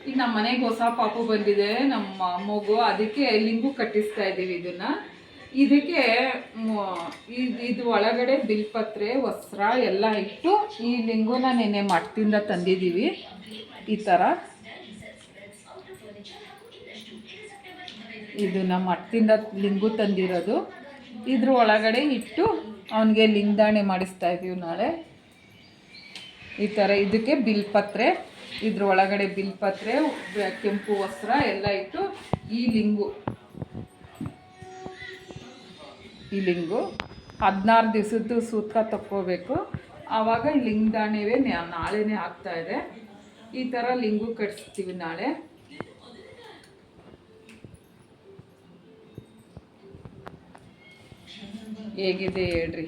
ಈಗ ನಮ್ಮ ಮನೆಗೆ ಹೊಸ ಪಾಪು ಬಂದಿದೆ, ನಮ್ಮ ಮಗು, ಅದಕ್ಕೆ ಲಿಂಗು ಕಟ್ಟಿಸ್ತಾ ಇದ್ದೀವಿ ಇದನ್ನ. ಇದಕ್ಕೆ ಇದು ಒಳಗಡೆ ಬಿಲ್ಪತ್ರೆ, ವಸ್ತ್ರ ಎಲ್ಲ ಇಟ್ಟು ಈ ಲಿಂಗುನ ನೆನೆ ಮಠದಿಂದ ತಂದಿದ್ದೀವಿ. ಈ ಥರ ಇದು ನಮ್ಮ ಮಠದಿಂದ ಲಿಂಗು ತಂದಿರೋದು. ಇದ್ರ ಒಳಗಡೆ ಇಟ್ಟು ಅವನಿಗೆ ಲಿಂಗದಾಣೆ ಮಾಡಿಸ್ತಾ ಇದ್ದೀವಿ ನಾಳೆ. ಈ ಥರ ಇದಕ್ಕೆ ಬಿಲ್ಪತ್ರೆ, ಇದ್ರ ಒಳಗಡೆ ಬಿಲ್ಪತ್ರೆ, ಕೆಂಪು ವಸ್ತ್ರ ಎಲ್ಲ ಇಟ್ಟು ಈ ಲಿಂಗು 16 ದಿವಸದ್ದು ಸೂತ್ರ ತಕ್ಕೋಬೇಕು. ಆವಾಗ ಲಿಂಗದಾಣೆವೇ ನಾಳೆನೇ ಆಗ್ತಾ ಇದೆ. ಈ ಥರ ಲಿಂಗು ಕಟ್ಸ್ತೀವಿ ನಾಳೆ. ಹೇಗಿದೆ ಹೇಳ್ರಿ.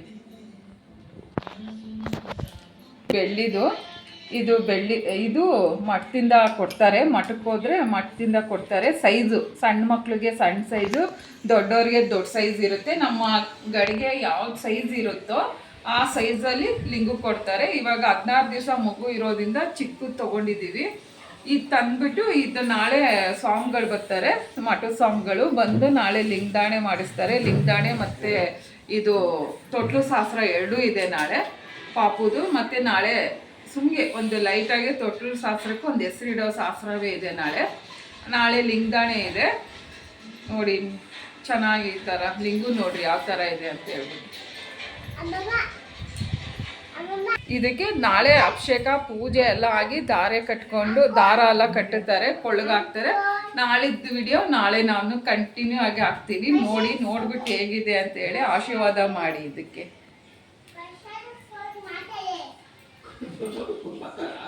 ಬೆಳ್ಳಿದು ಇದು ಮಠದಿಂದ ಕೊಡ್ತಾರೆ. ಮಠಕ್ಕೆ ಹೋದರೆ ಮಠದಿಂದ ಕೊಡ್ತಾರೆ. ಸೈಜು ಸಣ್ಣ ಮಕ್ಕಳಿಗೆ ಸಣ್ಣ ಸೈಜು, ದೊಡ್ಡವ್ರಿಗೆ ದೊಡ್ಡ ಸೈಜ್ ಇರುತ್ತೆ. ನಮ್ಮ ಗಡಿಗೆ ಯಾವ್ದು ಸೈಜ್ ಇರುತ್ತೋ ಆ ಸೈಜಲ್ಲಿ ಲಿಂಗು ಕೊಡ್ತಾರೆ. ಇವಾಗ 16 ದಿವಸ ಮಗು ಇರೋದ್ರಿಂದ ಚಿಕ್ಕದು ತೊಗೊಂಡಿದ್ದೀವಿ. ಇದು ತಂದುಬಿಟ್ಟು ಇದು ನಾಳೆ ಸ್ವಾಮಿಗಳು ಬರ್ತಾರೆ, ಮಠದ ಸ್ವಾಮಿಗಳು ಬಂದು ನಾಳೆ ಲಿಂಗದಾಣೆ ಮಾಡಿಸ್ತಾರೆ. ಲಿಂಗದಾಣೆ ಮತ್ತು ಇದು ತೊಟ್ಲು ಶಾಸ್ತ್ರ ಎರಡೂ ಇದೆ ನಾಳೆ ಪಾಪುದು. ಮತ್ತು ನಾಳೆ ಸುಮ್ಗೆ ಒಂದು ಲೈಟಾಗಿ ತೊಟ್ಲು ಶಾಸ್ತ್ರಕ್ಕೆ ಒಂದು ಹೆಸರಿಡೋ ಶಾಸ್ತ್ರವೇ ಇದೆ ನಾಳೆ ಲಿಂಗದಾಣೆ ಇದೆ. ನೋಡಿ ಚೆನ್ನಾಗಿ ಈ ಥರ ಲಿಂಗು ನೋಡ್ರಿ ಯಾವ ಥರ ಇದೆ ಅಂತ ಹೇಳ್ಬಿಟ್ಟು. ಇದಕ್ಕೆ ನಾಳೆ ಅಭಿಷೇಕ ಪೂಜೆ ಎಲ್ಲ ಆಗಿ ದಾರ ಕಟ್ಕೊಂಡು ದಾರ ಎಲ್ಲ ಕಟ್ಟುತ್ತಾರೆ, ಕೊಳ್ಳಗಾಕ್ತಾರೆ. ನಾಳಿದ್ದು ವಿಡಿಯೋ ನಾಳೆ ನಾನು ಕಂಟಿನ್ಯೂ ಆಗಿ ಹಾಕ್ತೀನಿ. ನೋಡ್ಬಿಟ್ಟು ಹೇಗಿದೆ ಅಂತ ಹೇಳಿ ಆಶೀರ್ವಾದ ಮಾಡಿ ಇದಕ್ಕೆ.